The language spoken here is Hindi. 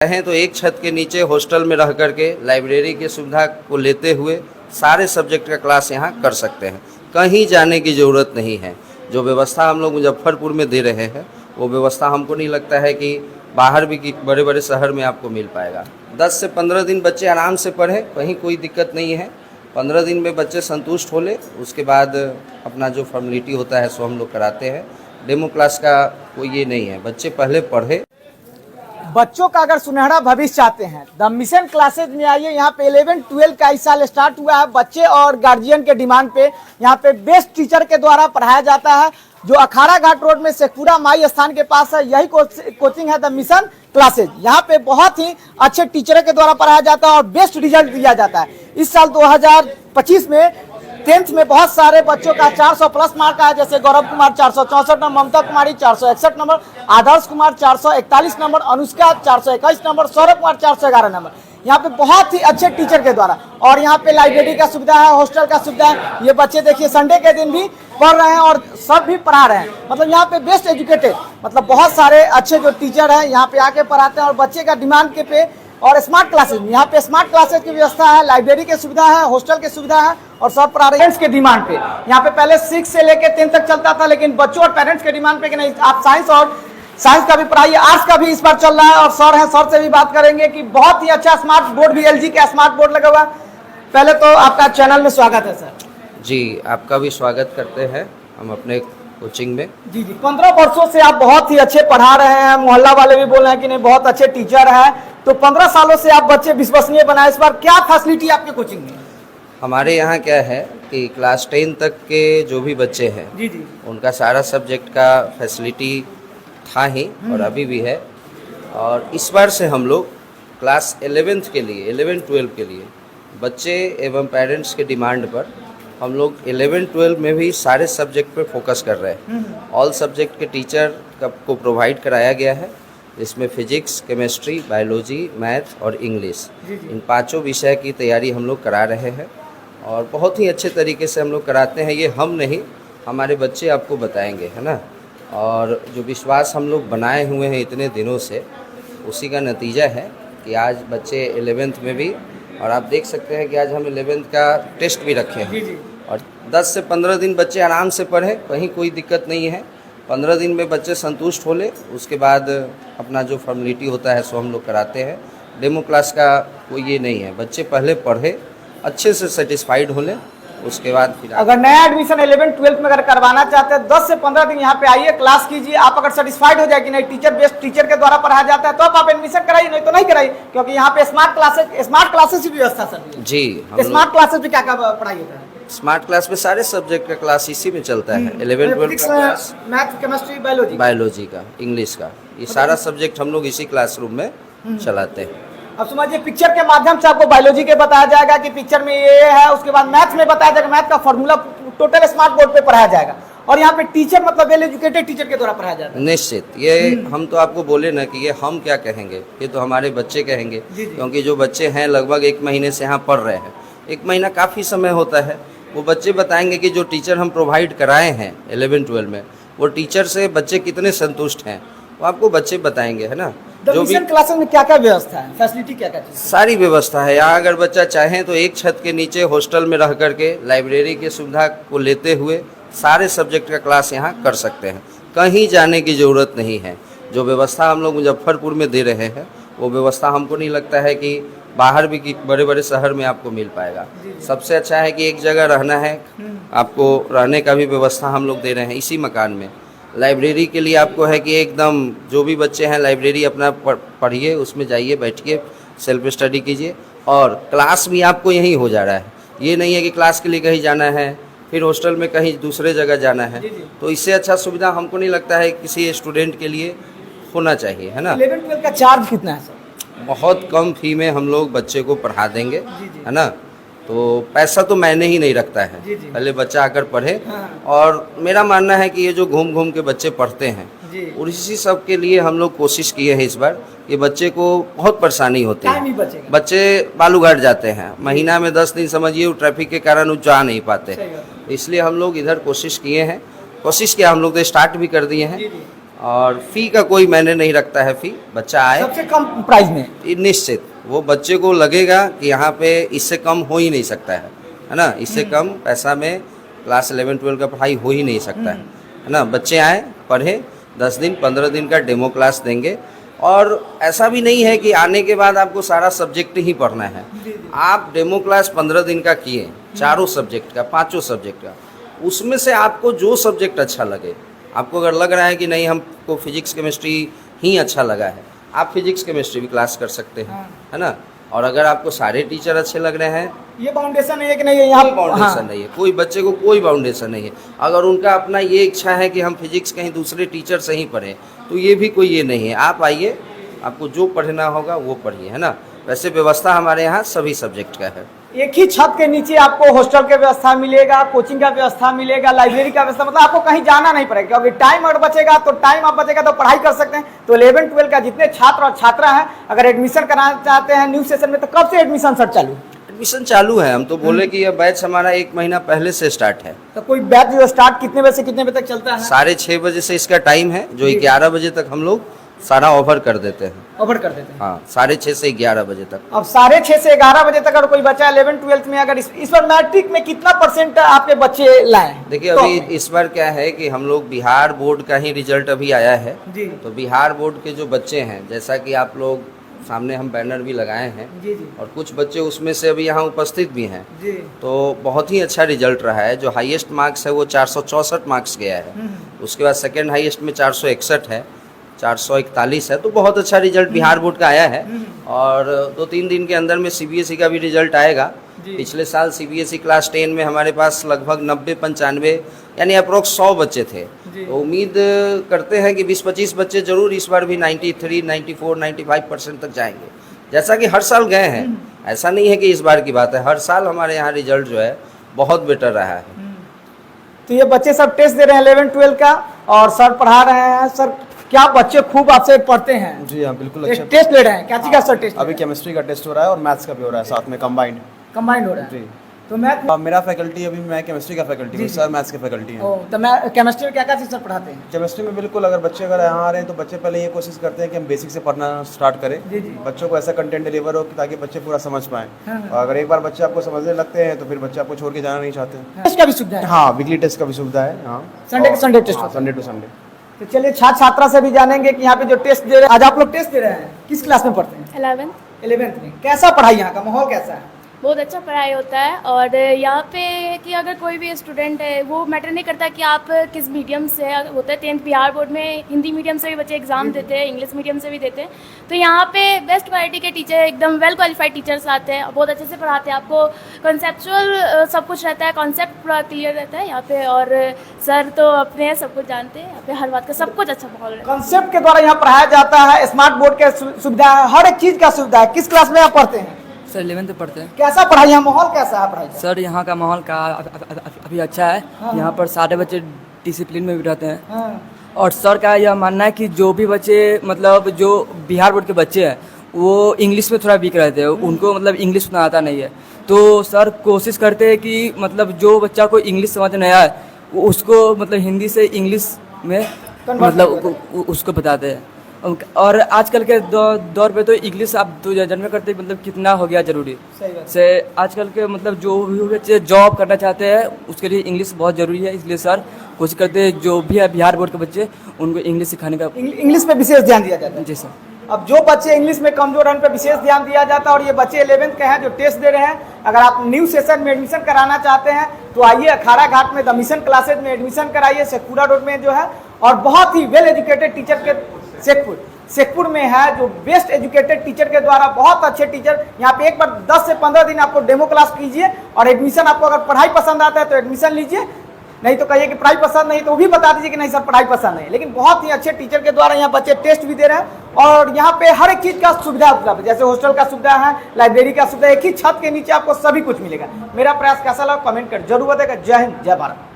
हैं तो एक छत के नीचे हॉस्टल में रह करके लाइब्रेरी की सुविधा को लेते हुए सारे सब्जेक्ट का क्लास यहाँ कर सकते हैं। कहीं जाने की ज़रूरत नहीं है। जो व्यवस्था हम लोग मुजफ्फरपुर में दे रहे हैं वो व्यवस्था हमको नहीं लगता है कि बाहर भी बड़े बड़े शहर में आपको मिल पाएगा। 10 से 15 दिन बच्चे आराम से पढ़े, कहीं कोई दिक्कत नहीं है। 15 दिन में बच्चे संतुष्ट हो ले, उसके बाद अपना जो फॉर्मेलिटी होता है सो हम लोग कराते हैं। डेमो क्लास का कोई ये नहीं है, बच्चे पहले पढ़े। बच्चों का अगर सुनहरा भविष्य चाहते हैं द मिशन क्लासेज में आइए। यहाँ पे 11-12 का इस साल स्टार्ट हुआ है। बच्चे और गार्जियन के डिमांड पे यहाँ पे बेस्ट टीचर के द्वारा पढ़ाया जाता है, जो अखाड़ा घाट रोड में शेखपुरा माई स्थान के पास है। यही कोचिंग है द मिशन क्लासेज। यहाँ पे बहुत ही अच्छे टीचरों के द्वारा पढ़ाया जाता है और बेस्ट रिजल्ट दिया जाता है। इस साल 2025 में 10th में बहुत सारे बच्चों का 400 प्लस मार्क आया, जैसे Gaurav Kumar 464 number, Mamta Kumari 461 number, Adarsh Kumar 441 number, Anushka 421 number, Saurabh Kumar 411 number. यहाँ पे बहुत ही अच्छे टीचर के द्वारा, और यहाँ पे लाइब्रेरी का सुविधा है, हॉस्टल का सुविधा है। ये बच्चे देखिए संडे के दिन भी पढ़ रहे हैं और सब भी पढ़ा रहे हैं। मतलब यहाँ पे बेस्ट एजुकेटेड, मतलब बहुत सारे अच्छे जो टीचर हैं यहाँ पे आके पढ़ाते हैं और बच्चे का डिमांड के पे। और स्मार्ट क्लासेज, यहाँ पे स्मार्ट क्लासेज की व्यवस्था है, लाइब्रेरी की सुविधा है, हॉस्टल की सुविधा है और सब पेरेंट्स के डिमांड पे। यहाँ पे पहले 6 से लेके 10 तक चलता था, लेकिन बच्चों और पेरेंट्स के डिमांड पे कि नहीं आप साइंस का भी पढ़ाइए। आर्ट्स का भी इस बार चल रहा है और सर है, सर से भी बात करेंगे कि बहुत ही अच्छा स्मार्ट बोर्ड भी LG का स्मार्ट बोर्ड लगा हुआ। पहले तो आपका चैनल में स्वागत है सर। जी, आपका भी स्वागत करते हैं हम अपने कोचिंग में। जी 15 वर्षों से आप बहुत ही अच्छे पढ़ा रहे हैं। मोहल्ला वाले भी बोल रहे हैं कि नहीं बहुत अच्छे टीचर हैं। तो 15 सालों से आप बच्चे विश्वसनीय बनाए। इस बार क्या फैसिलिटी आपके कोचिंग में? हमारे यहाँ क्या है कि क्लास 10 तक के जो भी बच्चे हैं जी जी उनका सारा सब्जेक्ट का फैसिलिटी था ही और अभी भी है। और इस बार से हम लोग क्लास 11th के लिए 11-12 के लिए बच्चे एवं पेरेंट्स के डिमांड पर हम लोग 11-12 में भी सारे सब्जेक्ट पर फोकस कर रहे हैं। ऑल सब्जेक्ट के टीचर को प्रोवाइड कराया गया है, इसमें फिजिक्स, केमिस्ट्री, बायोलॉजी, मैथ और इंग्लिश, इन 5 विषय की तैयारी हम लोग करा रहे हैं और बहुत ही अच्छे तरीके से हम लोग कराते हैं। ये हम नहीं, हमारे बच्चे आपको बताएंगे, है ना। और जो विश्वास हम लोग बनाए हुए हैं इतने दिनों से, उसी का नतीजा है कि आज बच्चे 11th में भी, और आप देख सकते हैं कि आज हम 11th का टेस्ट भी रखे हैं। और 10 से 15 दिन बच्चे आराम से पढ़े, कहीं कोई दिक्कत नहीं है। 15 दिन में बच्चे संतुष्ट हो ले, उसके बाद अपना जो फॉर्मेलिटी होता है सो हम लोग कराते हैं। डेमो क्लास का कोई ये नहीं है, बच्चे पहले पढ़े, अच्छे से सेटिस्फाइड हो ले, उसके बाद फिर अगर नया एडमिशन 11-12 में अगर करवाना चाहते हैं 10 से 15 दिन यहाँ पे आइए, क्लास कीजिए। आप अगर सेटिस्फाइड हो जाए कि नहीं टीचर बेस्ट टीचर के द्वारा पढ़ाया जाता है तो आप एडमिशन कराइए, नहीं तो नहीं कराइए, क्योंकि यहाँ पे स्मार्ट क्लासेस की व्यवस्था सर। जी, स्मार्ट क्लासेस में क्या क्या पढ़ाई होता है? स्मार्ट क्लास में सारे सब्जेक्ट का क्लास इसी में चलता है। 11-12 का क्लास, मैथ, केमिस्ट्री, बायोलॉजी का, इंग्लिश का, ये सारा सब्जेक्ट हम लोग इसी क्लासरूम में चलाते हैं। अब समझिए पिक्चर के माध्यम से आपको बायोलॉजी के बताया जाएगा कि पिक्चर में ये है, उसके बाद मैथ्स में बताया जाएगा, मैथ का फॉर्मूला टोटल स्मार्ट बोर्ड पे पढ़ाया जाएगा। और यहाँ पे टीचर मतलब वेल एजुकेटेड टीचर के द्वारा पढ़ाया जाता है। निश्चित, ये हम तो आपको बोले ना कि ये हम क्या कहेंगे, ये तो हमारे बच्चे कहेंगे। क्योंकि जो बच्चे हैं लगभग 1 महीने से यहाँ पढ़ रहे हैं, 1 महीना काफ़ी समय होता है। वो बच्चे बताएंगे कि जो टीचर हम प्रोवाइड कराए हैं 11-12 में, वो टीचर से बच्चे कितने संतुष्ट हैं, वो आपको बच्चे बताएंगे, है ना। जो भी क्लासेस में क्या क्या व्यवस्था है, फैसिलिटी क्या क्या? सारी व्यवस्था है यहाँ। अगर बच्चा चाहे तो एक छत के नीचे हॉस्टल में रह करके लाइब्रेरी की सुविधा को लेते हुए सारे सब्जेक्ट का क्लास यहाँ कर सकते हैं। कहीं जाने की ज़रूरत नहीं है। जो व्यवस्था हम लोग मुजफ्फरपुर में दे रहे हैं वो व्यवस्था हमको नहीं लगता है कि बाहर भी बड़े बड़े शहर में आपको मिल पाएगा। सबसे अच्छा है कि एक जगह रहना है, आपको रहने का भी व्यवस्था हम लोग दे रहे हैं इसी मकान में। लाइब्रेरी के लिए आपको है कि एकदम जो भी बच्चे हैं लाइब्रेरी अपना पढ़िए, उसमें जाइए, बैठिए, सेल्फ स्टडी कीजिए और क्लास भी आपको यहीं हो जा रहा है। ये नहीं है कि क्लास के लिए कहीं जाना है फिर हॉस्टल में कहीं दूसरे जगह जाना है। तो इससे अच्छा सुविधा हमको नहीं लगता है किसी स्टूडेंट के लिए होना चाहिए, है ना। 11-12 का चार्ज कितना है सर? बहुत कम फी में हम लोग बच्चे को पढ़ा देंगे, है ना। तो पैसा तो मैंने ही नहीं रखता है, पहले बच्चा आकर पढ़े। और मेरा मानना है कि ये जो घूम घूम के बच्चे पढ़ते हैं और इसी सब के लिए हम लोग कोशिश किए हैं इस बार कि बच्चे को बहुत परेशानी होती है। बच्चे बालूघाट जाते हैं, महीना में 10 दिन समझिए वो ट्रैफिक के कारण वो जा नहीं पाते, इसलिए हम लोग इधर कोशिश किए हैं। कोशिश किया हम लोग तो स्टार्ट भी कर दिए हैं और फ़ी का कोई मायने नहीं रखता है। फ़ी बच्चा आए सबसे कम प्राइस में निश्चित, वो बच्चे को लगेगा कि यहाँ पे इससे कम हो ही नहीं सकता है ना, इससे कम पैसा में क्लास 11-12 का पढ़ाई हो ही नहीं सकता है ना। बच्चे आए, पढ़ें, 10 दिन 15 दिन का डेमो क्लास देंगे। और ऐसा भी नहीं है कि आने के बाद आपको सारा सब्जेक्ट ही पढ़ना है। आप डेमो क्लास 15 दिन का किए, चारों सब्जेक्ट का, 5 सब्जेक्ट का, उसमें से आपको जो सब्जेक्ट अच्छा लगे, आपको अगर लग रहा है कि नहीं हमको फिजिक्स केमिस्ट्री ही अच्छा लगा है, आप फिजिक्स केमिस्ट्री भी क्लास कर सकते हैं, है ना। और अगर आपको सारे टीचर अच्छे लग रहे हैं, ये बाउंडेशन है कि नहीं है यहाँ बाउंडेशन नहीं है, कोई बच्चे को कोई बाउंडेशन नहीं है। अगर उनका अपना ये इच्छा है कि हम फिजिक्स कहीं दूसरे टीचर से ही पढ़ें, तो ये भी कोई ये नहीं है। आप आइए, आपको जो पढ़ना होगा वो पढ़िए, है ना। वैसे व्यवस्था हमारे यहाँ सभी सब्जेक्ट का है। एक ही छत के नीचे आपको हॉस्टल की व्यवस्था मिलेगा, कोचिंग का व्यवस्था मिलेगा, लाइब्रेरी का व्यवस्था, मतलब आपको कहीं जाना नहीं पड़ेगा। क्योंकि टाइम अगर बचेगा तो पढ़ाई कर सकते हैं। तो 11-12 का जितने छात्र और छात्रा हैं, अगर एडमिशन कराना चाहते हैं न्यू सेशन में, तो कब से एडमिशन सर चालू? एडमिशन चालू है। हम तो बोले कि यह बैच हमारा 1 महीना पहले से स्टार्ट है। तो कोई बैच जो स्टार्ट कितने बजे से कितने बजे तक चलता है? 6:30 बजे से इसका टाइम है, जो 11 बजे तक हम लोग सारा ओवर कर देते हैं। ओवर कर देते हैं, हाँ, 6:30 से 11 बजे तक। अब 6:30 से 11 बजे तक अगर कोई बच्चा 11-12 में, अगर इस बार मैट्रिक में कितना % आपके बच्चे लाए? देखिए, अभी इस बार क्या है कि हम लोग बिहार बोर्ड का ही रिजल्ट अभी आया है जी। तो बिहार बोर्ड के जो बच्चे हैं, जैसा कि आप लोग सामने हम बैनर भी लगाए हैं जी जी, और कुछ बच्चे उसमें से अभी यहाँ उपस्थित भी हैं, जी। तो बहुत ही अच्छा रिजल्ट रहा है। जो हाईएस्ट मार्क्स है वो 464 मार्क्स गया है। उसके बाद सेकेंड हाईएस्ट में 461 है, 441 है, तो बहुत अच्छा रिजल्ट बिहार बोर्ड का आया है। और 2-3 दिन के अंदर में सीबीएसई का भी रिजल्ट आएगा। पिछले साल सीबीएसई क्लास 10 में हमारे पास लगभग 90-95 यानी अप्रोक्स 100 बच्चे थे। तो उम्मीद करते हैं कि 20-25 बच्चे जरूर इस बार भी 93, 94, 95% तक जाएंगे, जैसा कि हर साल गए हैं। ऐसा नहीं है कि इस बार की बात है, हर साल हमारे यहाँ रिजल्ट जो है बहुत बेटर रहा है। तो ये बच्चे सब टेस्ट दे रहे हैं 11-12 का और सर पढ़ा रहे हैं। सर, क्या बच्चे खूब आपसे पढ़ते हैं? जी हाँ, बिल्कुल अच्छा। टेस्ट ले रहे हैं, क्या चीज का सर टेस्ट? अभी केमिस्ट्री का टेस्ट हो रहा है और मैथ्स का भी हो रहा है, साथ में कंबाइंड हो रहा है जी। तो मैथ मेरा फैकल्टी अभी, मैं केमिस्ट्री का फैकल्टी हूँ, सर मैथ्स के फैकल्टी हैं। तो मैं केमिस्ट्री में क्या चीज़ सर पढ़ाते हैं? केमिस्ट्री में बिल्कुल, अगर बच्चे अगर यहाँ आ रहे हैं तो बच्चे पहले ये कोशिश करते हैं कि हम बेसिक से पढ़ना स्टार्ट करें। जी जी। बच्चों को ऐसा कंटेंट डिलीवर हो कि ताकि बच्चे पूरा समझ पाएँ। हाँ। और अगर एक बार बच्चे आपको समझने लगते हैं तो फिर बच्चे आपको छोड़ के जाना नहीं चाहते हैं। टेस्ट का भी सुविधा है? हाँ, वीकली टेस्ट का भी सुविधा है। हाँ, संडे के संडे टेस्ट होता है। Sunday to Sunday. तो चलिए छात्र छात्रा से भी जानेंगे कि यहाँ पे जो टेस्ट दे रहे हैं, आज आप लोग टेस्ट दे रहे हैं, किस क्लास में पढ़ते हैं? 11th में। कैसा पढ़ाई यहाँ का माहौल कैसा है? बहुत अच्छा पढ़ाई होता है। और यहाँ पे कि अगर कोई भी स्टूडेंट है, वो मैटर नहीं करता कि आप किस मीडियम से होता है। 10th बिहार बोर्ड में हिंदी मीडियम से भी बच्चे एग्ज़ाम देते हैं, इंग्लिश मीडियम से भी देते हैं। तो यहाँ पे बेस्ट क्वालिटी के टीचर, एकदम वेल क्वालिफाइड टीचर्स आते हैं, बहुत अच्छे से पढ़ाते हैं। आपको कॉन्सेप्चुअल सब कुछ रहता है, कॉन्सेप्ट पूरा क्लियर रहता है यहाँ पे। और सर तो अपने सब कुछ जानते हैं, यहाँ पे हर बात का सब कुछ अच्छा माहौल है। कॉन्सेप्ट के द्वारा यहाँ पढ़ाया जाता है, स्मार्ट बोर्ड के सुविधा है, हर एक चीज़ का सुविधा है। किस क्लास में आप पढ़ते हैं? सर 11th में पढ़ते हैं। कैसा पढ़ाई, यहाँ माहौल कैसा है पढ़ाई का? सर यहाँ का माहौल का अभी अच्छा है। यहाँ पर सारे बच्चे डिसिप्लिन में भी रहते हैं। हाँ। और सर का यह मानना है कि जो भी बच्चे, मतलब जो बिहार बोर्ड के बच्चे हैं, वो इंग्लिश में थोड़ा वीक रहते हैं, उनको मतलब इंग्लिश उतना आता नहीं है। तो सर कोशिश करते हैं कि मतलब जो बच्चा को इंग्लिश समझ नहीं आए, वो उसको मतलब हिंदी से इंग्लिश में मतलब उसको बताते हैं। और आजकल के दौर पे तो इंग्लिश आप तो जन्म करते मतलब कितना हो गया जरूरी से। आजकल के मतलब जो भी बच्चे जॉब करना चाहते हैं उसके लिए इंग्लिश बहुत ज़रूरी है। इसलिए सर कोशिश करते हैं जो भी है बिहार बोर्ड के बच्चे, उनको इंग्लिश सिखाने का। इंग्लिश पे विशेष ध्यान दिया जाता है? जी सर। अब जो बच्चे इंग्लिश में कमजोर हैं उन पे विशेष ध्यान दिया जाता है। और ये बच्चे 11th के हैं जो टेस्ट दे रहे हैं, अगर आप न्यू सेशन में एडमिशन कराना चाहते हैं तो आइए अखाड़ा घाट में द मिशन क्लासेज में एडमिशन कराइए, शेखपुरा रोड में जो है। और बहुत ही वेल एजुकेटेड टीचर के शेखपुर में है, जो बेस्ट एजुकेटेड टीचर के द्वारा, बहुत अच्छे टीचर यहाँ पे। एक बार 10 से 15 दिन आपको डेमो क्लास कीजिए और एडमिशन, आपको अगर पढ़ाई पसंद आता है तो एडमिशन लीजिए, नहीं तो कहिए कि पढ़ाई पसंद नहीं, तो वो भी बता दीजिए कि नहीं सर पढ़ाई पसंद नहीं। लेकिन बहुत ही अच्छे टीचर के द्वारा यहाँ बच्चे टेस्ट भी दे रहे हैं और यहाँ पे हर एक चीज़ का सुविधा उपलब्ध है, जैसे हॉस्टल का सुविधा है, लाइब्रेरी का सुविधा, एक ही छत के नीचे आपको सभी कुछ मिलेगा। मेरा प्रयास कैसा लगा कमेंट कर जरूर बताएगा। जय हिंद, जय भारत।